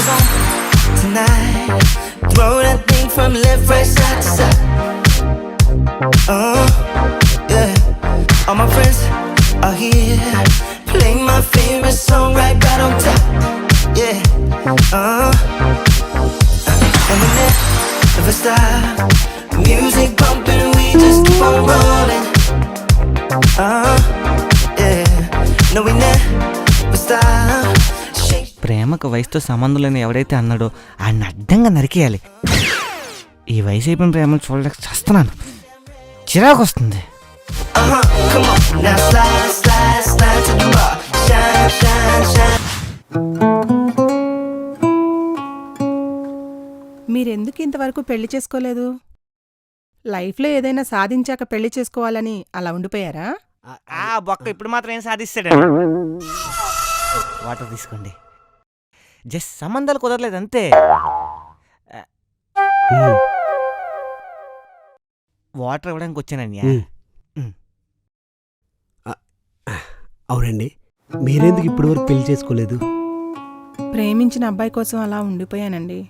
goes on tonight. Throw that thing from left, right, side to side. Yeah. All my friends are here, playing my favorite song right on top. Yeah. And we never stop. Music bumping, we just keep on rolling. Yeah. No, we never stop. ప్రేమకు వయసుతో సంబంధం లేని ఎవడైతే అన్నాడో ఆయన అడ్డంగా నరికేయాలి. ఈ వయసు అయిపోయిన ప్రేమను చూడలేక చస్తున్నాను, చిరాకు వస్తుంది. మీరెందుకు ఇంతవరకు పెళ్లి చేసుకోలేదు? లైఫ్లో ఏదైనా సాధించాక పెళ్లి చేసుకోవాలని అలా ఉండిపోయారా? ఆ బొక్క ఇప్పుడు మాత్రం ఏం సాధిస్తాడు. వాటర్ తీసుకోండి. జస్ట్ సంబంధాలు కుదరలేదు అంతే. వాటర్ ఇవ్వడానికి వచ్చానన్యా. అవునండి, మీరెందుకు ఇప్పటి వరకు పెళ్లి చేసుకోలేదు? ప్రేమించిన అబ్బాయి కోసం అలా ఉండిపోయానండి.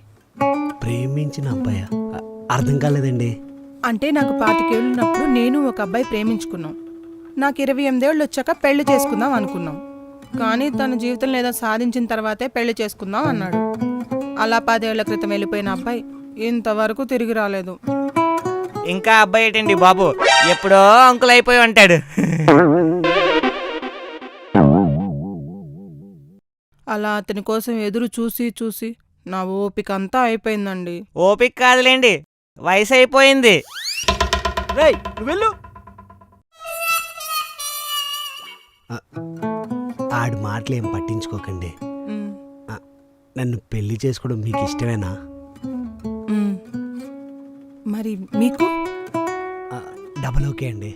ప్రేమించిన అబ్బాయా? అర్థం కాలేదండి. అంటే నాకు 25 ఏళ్ళున్నప్పుడు నేను ఒక అబ్బాయి ప్రేమించుకున్నాం. నాకు 28 ఏళ్ళు వచ్చాక పెళ్లి చేసుకుందాం అనుకున్నాం. కానీ తన జీవితంలో ఏదో సాధించిన తర్వాతే పెళ్లి చేసుకుందాం అన్నాడు. అలా 10 ఏళ్ల క్రితం వెళ్ళిపోయిన అబ్బాయి ఇంతవరకు తిరిగి రాలేదు. ఇంకా అబ్బాయి ఏంటండి బాబు, ఎప్పుడో అంకుల్ అయిపోయి ఉంటాడు. అలా అతని కోసం ఎదురు చూసి చూసి నా ఓపిక అంతా అయిపోయిందండి. ఓపిక కాదులేండి, వయసు అయిపోయింది. రేయ్, నువ్వు వెళ్ళు. ఆడి మాటలు ఏం పట్టించుకోకండి. నన్ను పెళ్లి చేసుకోవడం మీకు ఇష్టమేనా? మరి మీకు? డబల్ ఓకే అండి.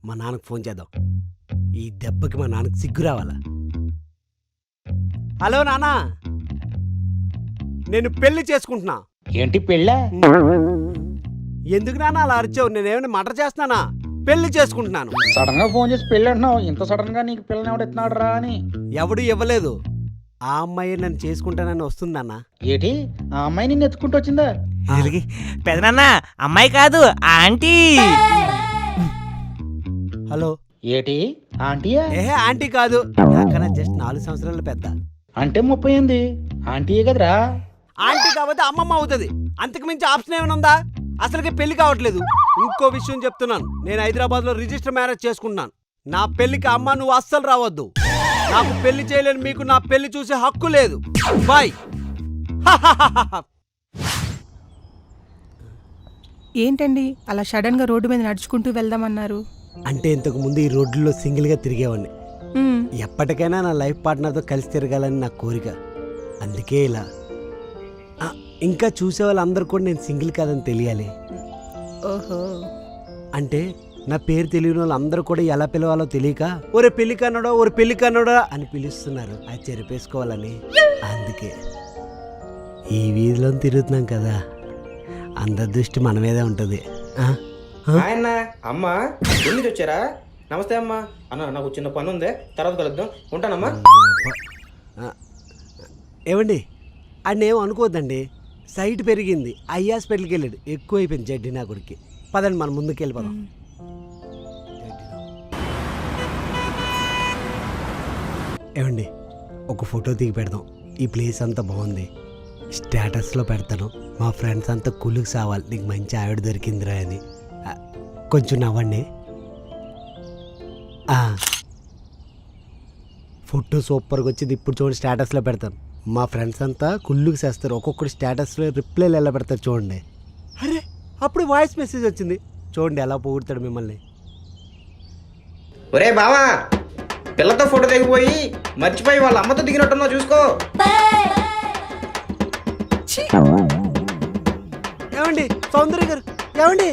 మా నాన్నకు ఫోన్ చేద్దాం. ఈ దెబ్బకి మా నాన్నకు సిగ్గు రావాలా. హలో నాన్న, నేను పెళ్లి చేసుకుంటున్నా. ఏంటి పెళ్ళా? ఎందుకు నాన్న అలా అరిచావు? నేనేమైనా మటర్ చేస్తున్నానా? పెళ్లి చేసుకుంటున్నాను. సడన్ గా ఫోన్ చేసి పెళ్ళి అంటున్నావు. ఇంత సడన్ గా నీకు పిల్లని ఎవడు ఎత్తున్నాడు రా అని. ఎవడు ఇవ్వలేదు. ఆ అమ్మాయి నన్ను చేసుకుంటానని వస్తుందన్న. ఏంటి, ఆ అమ్మాయి నిన్ను ఎత్తుకుంటూ వచ్చిందా? పెదనాన్న, అమ్మాయి కాదు ఆంటీ. హలో, ఏటి ఆంటీయా? ఆంటీ కాదు, నాకన్నా జస్ట్ 4 సంవత్సరాల పెద్ద. అంటే 30 ఆంటీయే కదరా. ఆంటీ కాబట్టి అమ్మమ్మ అవుతుంది, అంతకు మించి ఆప్షన్ ఏమైనా ఉందా? అసలుకి పెళ్లి కావట్లేదు. ఇంకో విషయం చెప్తున్నాను, నేను హైదరాబాద్ లో రిజిస్టర్ మ్యారేజ్ చేసుకుంటున్నాను. నా పెళ్లికి అమ్మ నువ్వు అస్సలు రావద్దు. నాకు పెళ్లి చేయలేని మీకు నా పెళ్లి చూసే హక్కు లేదు. బాయ్. ఏంటండి అలా సడన్ గా రోడ్డు మీద నడుచుకుంటూ వెళ్దామన్నారు? అంటే ఇంతకు ముందు ఈ రోడ్లలో సింగిల్ గా తిరిగేవాడిని. ఎప్పటికైనా నా లైఫ్ పార్ట్నర్తో కలిసి తిరగాలని నా కోరిక. అందుకే ఇలా. ఇంకా చూసే వాళ్ళందరూ కూడా నేను సింగిల్ కాదని తెలియాలి. ఓహో, అంటే నా పేరు తెలియని వాళ్ళు అందరూ కూడా ఎలా పిలవాలో తెలియక ఒరే పెళ్లి కన్నడో ఒరే పెళ్లి కన్నడో అని పిలుస్తున్నారు. అది చెరిపేసుకోవాలని. అందుకే ఈ వీధిలో తిరుగుతున్నాం కదా, అందరి దృష్టి మన మీదే ఉంటుంది. ఆయన అమ్మ ఎందుకు వచ్చారా? నమస్తే అమ్మా. అన్న, నాకు చిన్న పని ఉంది, తర్వాత కలుద్దాం. ఉంటానమ్మా. ఏమండి, అన్నేం అనుకోవద్దండి. సైట్ పెరిగింది, ఐ హాస్పిటల్కి వెళ్ళాడు, ఎక్కువ అయిపోయింది జడ్డి నా కొడుక్కి. పదండి మనం ముందుకు వెళ్ళిపోదాం. ఏమండి, ఒక ఫోటో దిగి పెడదాం. ఈ ప్లేస్ అంతా బాగుంది, స్టేటస్లో పెడతాను. మా ఫ్రెండ్స్ అంతా కులుకు సావాలి, నీకు మంచి ఆవిడ దొరికిందిరా అని. కొంచెం నవ్వండి. ఫోటో సూపర్గా వచ్చింది. ఇప్పుడు చూడండి, స్టేటస్లో పెడతాను. మా ఫ్రెండ్స్ అంతా కుళ్ళుకు చేస్తారు, ఒక్కొక్కటి స్టేటస్లో రిప్లైలు ఎలా పెడతారు చూడండి. అరే, అప్పుడు వాయిస్ మెసేజ్ వచ్చింది చూడండి, ఎలా పొగుడతాడు మిమ్మల్ని. ఒరే బావా, పిల్లతో ఫోటో దిగిపోయి మర్చిపోయి వాళ్ళ అమ్మతో దిగినట్టున్నా చూసుకో. ఏమండి సౌందర్య గారు, ఏమండి